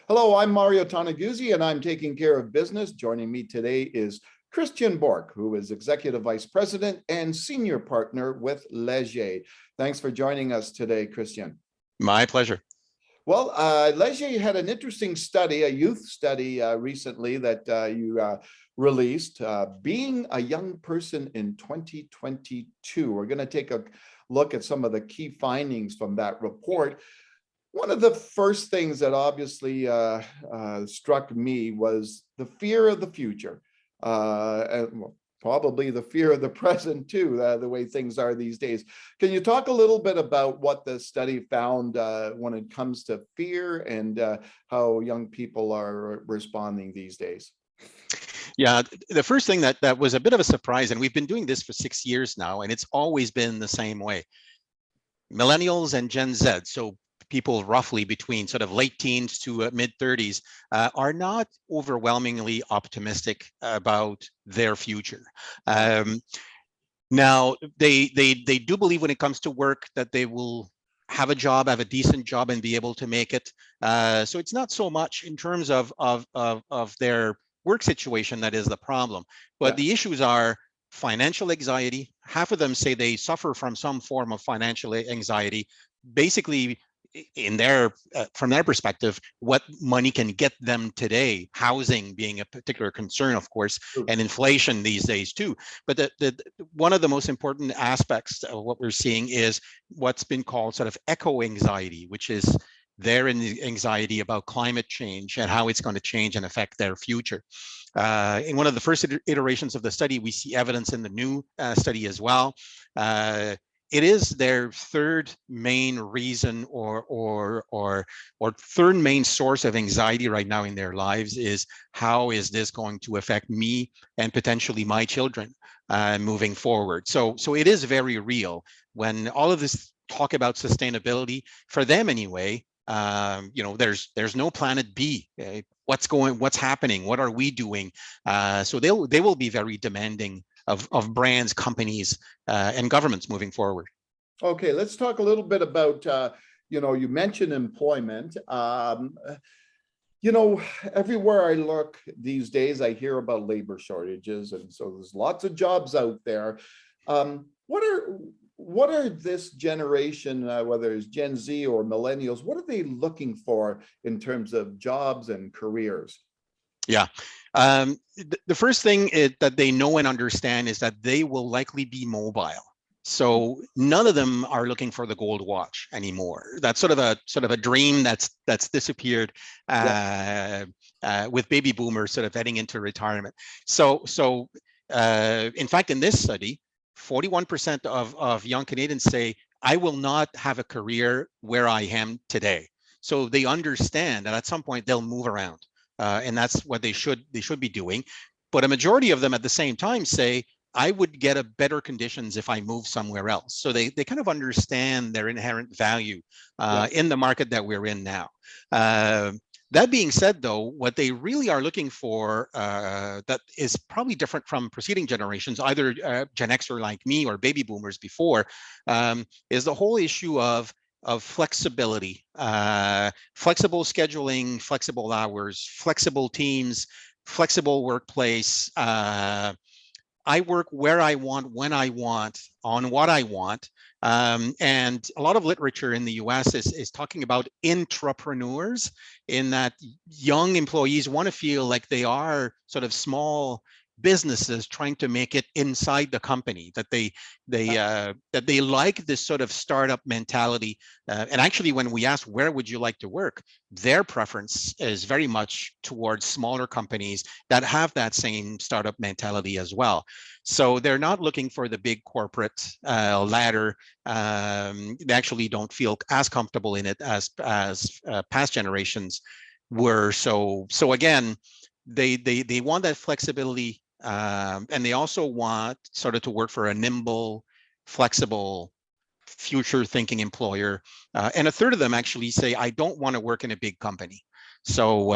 Hello, I'm Mario Toneguzzi, and I'm taking care of business. Joining me today is Christian Bourque, who is Executive Vice President and Senior Partner with Leger. Thanks for joining us today, Christian. My pleasure. Well, Leger had an interesting study, a youth study recently that you released, Being a Young Person in 2022. We're going to take a look at some of the key findings from that report. One of the first things that obviously struck me was the fear of the future, and probably the fear of the present too, the way things are these days. Can you talk a little bit about what the study found when it comes to fear and how young people are responding these days? Yeah, the first thing that was a bit of a surprise, and we've been doing this for 6 years now, and it's always been the same way. Millennials and Gen Z, so people roughly between sort of late teens to mid 30s, are not overwhelmingly optimistic about their future. Now, they do believe when it comes to work that they will have a job, have a decent job, and be able to make it. So it's not so much in terms of their work situation that is the problem, but the issues are financial anxiety. Half of them say they suffer from some form of financial anxiety, basically in their from their perspective, what money can get them today, housing being a particular concern, of course, and inflation these days too. But one of the most important aspects of what we're seeing is what's been called sort of eco anxiety, which is their anxiety about climate change and how it's going to change and affect their future. In one of the first iterations of the study, we see evidence in the new study as well. It is their third main reason or third main source of anxiety right now in their lives is how is this going to affect me and potentially my children moving forward. So it is very real when all of this talk about sustainability, for them anyway. There's no planet B. What's happening? What are we doing? So they will be very demanding of brands, companies, and governments moving forward. Okay, let's talk a little bit about, you mentioned employment. Everywhere I look these days, I hear about labor shortages, and so there's lots of jobs out there. What are this generation, whether it's Gen Z or millennials, what are they looking for in terms of jobs and careers? Yeah. The first thing that they know and understand is that they will likely be mobile. So none of them are looking for the gold watch anymore. That's sort of a dream that's disappeared with baby boomers sort of heading into retirement. So in fact, in this study, 41% of young Canadians say, I will not have a career where I am today. So they understand that at some point they'll move around. And that's what they should be doing. But a majority of them at the same time say, I would get a better conditions if I move somewhere else. So they kind of understand their inherent value in the market that we're in now. That being said, though, what they really are looking for that is probably different from preceding generations, either Gen Xer like me or baby boomers before, is the whole issue of flexibility, flexible scheduling, flexible hours, flexible teams, flexible workplace. I work where I want, when I want, on what I want. And a lot of literature in the US is talking about intrapreneurs, in that young employees want to feel like they are sort of small businesses trying to make it inside the company, that they like this sort of startup mentality. And actually, when we ask where would you like to work, their preference is very much towards smaller companies that have that same startup mentality as well. So they're not looking for the big corporate ladder. They actually don't feel as comfortable in it as past generations were. So again, they want that flexibility, and they also want sort of to work for a nimble, flexible, future-thinking employer. And a third of them actually say, I don't want to work in a big company. So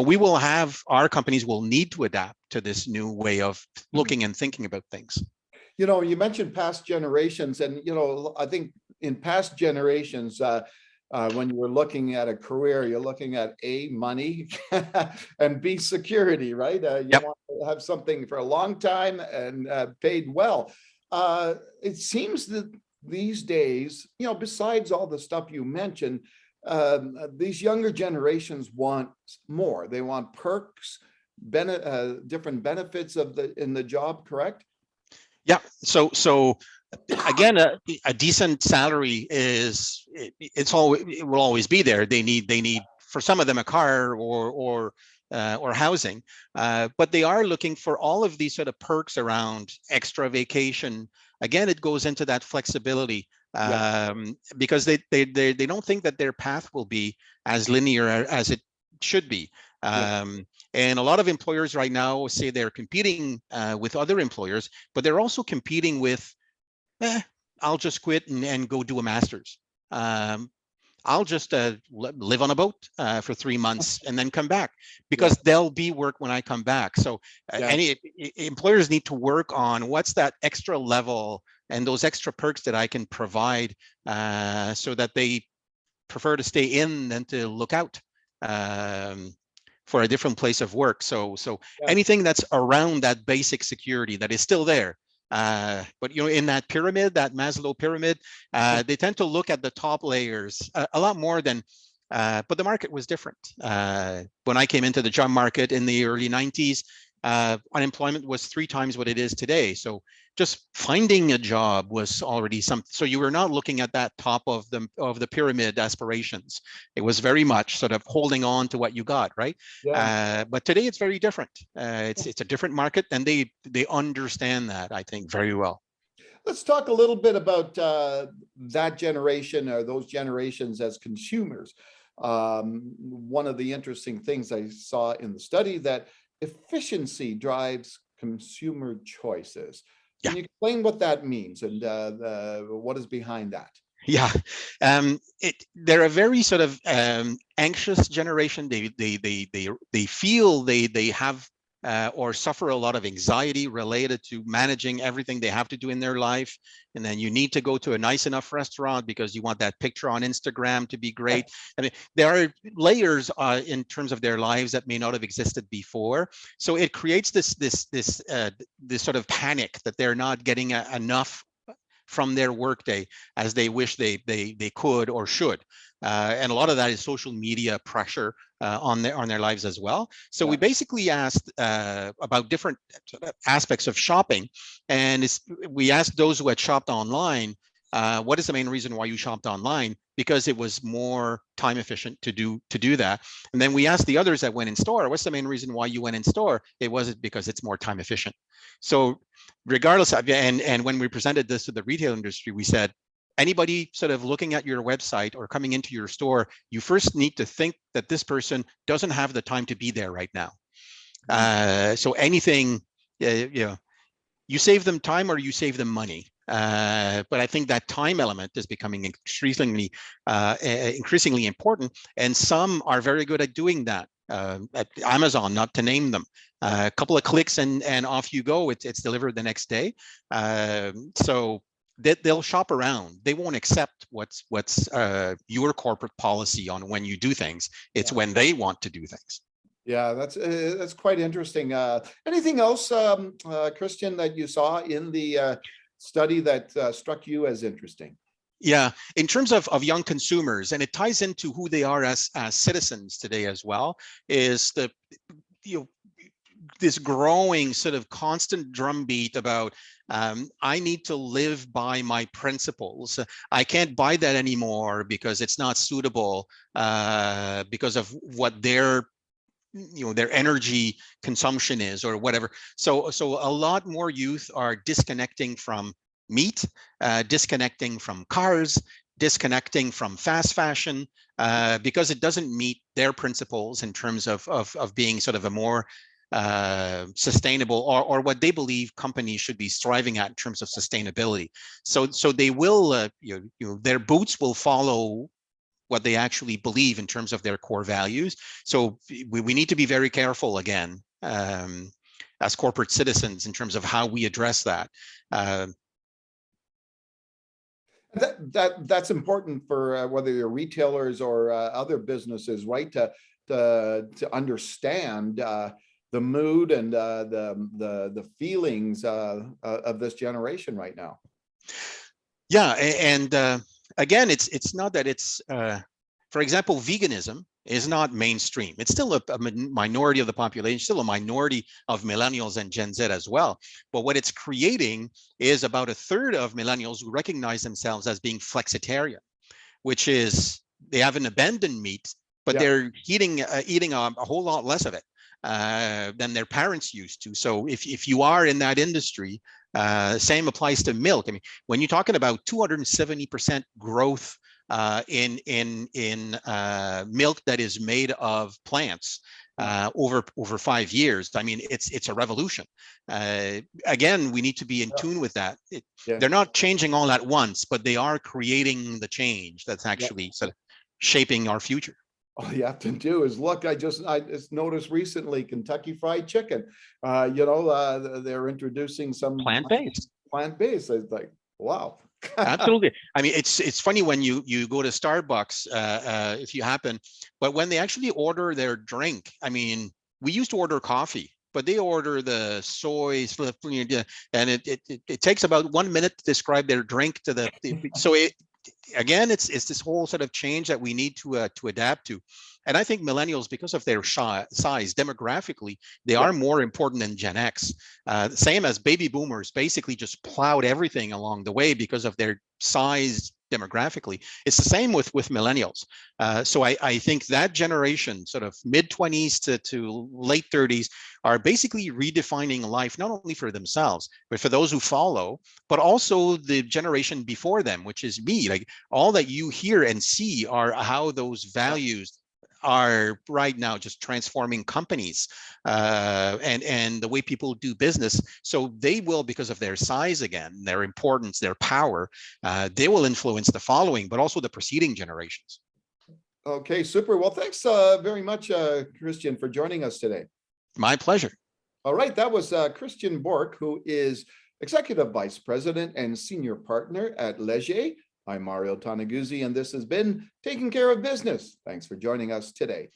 we will have, our companies will need to adapt to this new way of looking and thinking about things. You mentioned past generations, and I think in past generations, When you're looking at a career, you're looking at A, money, and B, security, right? You Yep. want to have something for a long time and paid well. It seems that these days, besides all the stuff you mentioned, these younger generations want more. They want perks, different benefits in the job, correct? Yeah. So again, a decent salary it will always be there. They need for some of them a car or housing, but they are looking for all of these sort of perks around extra vacation. Again, it goes into that flexibility, because they don't think that their path will be as linear as it should be. And a lot of employers right now say they're competing with other employers, but they're also competing with, I'll just quit and go do a master's. I'll just live on a boat for 3 months and then come back, because there'll be work when I come back. So any employers need to work on what's that extra level and those extra perks that I can provide, so that they prefer to stay in than to look out for a different place of work. So anything that's around that basic security that is still there. But in that pyramid, that Maslow pyramid, they tend to look at the top layers a lot more than, but the market was different. When I came into the job market in the early 90s, unemployment was 3 times what it is today. So just finding a job was already something. So you were not looking at that top of the pyramid aspirations. It was very much sort of holding on to what you got, right? But today it's very different. It's a different market, and they understand that, I think, very well. Let's talk a little bit about that generation, or those generations, as consumers. One of the interesting things I saw in the study, that efficiency drives consumer choices. Can you explain what that means and what is behind that? Yeah, they're a very sort of anxious generation. They feel they have or suffer a lot of anxiety related to managing everything they have to do in their life. And then you need to go to a nice enough restaurant because you want that picture on Instagram to be great. I mean, there are layers in terms of their lives that may not have existed before. So it creates this sort of panic that they're not getting enough from their workday as they wish they could or should. And a lot of that is social media pressure on their lives as well. So we basically asked about different aspects of shopping, and we asked those who had shopped online, what is the main reason why you shopped online? Because it was more time efficient to do that. And then we asked the others that went in store, what's the main reason why you went in store? It wasn't because it's more time efficient. So regardless of, and when we presented this to the retail industry, we said, anybody sort of looking at your website or coming into your store, you first need to think that this person doesn't have the time to be there right now. So anything, you save them time or you save them money. But I think that time element is becoming increasingly important, and some are very good at doing that. At Amazon, not to name them, a couple of clicks and off you go. It's delivered the next day. So they'll shop around. They won't accept what's your corporate policy on when you do things. It's when they want to do things. Yeah, that's quite interesting. Anything else, Christian, that you saw in the study that struck you as interesting? Yeah, in terms of young consumers, and it ties into who they are as citizens today as well, is this growing sort of constant drumbeat about I need to live by my principles. I can't buy that anymore because it's not suitable because of what their energy consumption is or whatever. So a lot more youth are disconnecting from meat, disconnecting from cars, disconnecting from fast fashion because it doesn't meet their principles in terms of being sort of a more sustainable or what they believe companies should be striving at in terms of sustainability. So they will their boots will follow what they actually believe in terms of their core values. So we need to be very careful again as corporate citizens in terms of how we address that. That's important for whether you're retailers or other businesses, right? To understand the mood and the feelings of this generation right now. Yeah, and again, it's not that it's, for example, veganism is not mainstream. It's still a minority of the population, still a minority of millennials and Gen Z as well. But what it's creating is about a third of millennials who recognize themselves as being flexitarian, which is they haven't abandoned meat, but Yeah. they're eating a whole lot less of it than their parents used to. So if you are in that industry, same applies to milk. I mean, when you're talking about 270% growth in milk that is made of plants over 5 years, I mean, it's a revolution. Again, we need to be in tune with that. They're not changing all at once, but they are creating the change that's actually sort of shaping our future. All you have to do is look. I just noticed recently Kentucky Fried Chicken. They're introducing some Plant-based. Plant-based. It's like, wow. Absolutely. I mean, it's funny when you go to Starbucks, if you happen, but when they actually order their drink, I mean, we used to order coffee, but they order the soy, and it takes about 1 minute to describe their drink to the so again, it's this whole sort of change that we need to adapt to. And I think millennials, because of their size demographically, they are more important than Gen X. Same as baby boomers basically just plowed everything along the way because of their size demographically. It's the same with millennials. So I think that generation, sort of mid-20s to late 30s, are basically redefining life, not only for themselves, but for those who follow, but also the generation before them, which is me. Like, all that you hear and see are how those values are right now just transforming companies and the way people do business. So they will, because of their size, again, their importance, their power, they will influence the following, but also the preceding generations. Okay, super. Well, thanks very much, Christian, for joining us today. My pleasure. All right, that was Christian Bourque, who is Executive Vice President and Senior Partner at Leger. I'm Mario Toneguzzi, and this has been Taking Care of Business. Thanks for joining us today.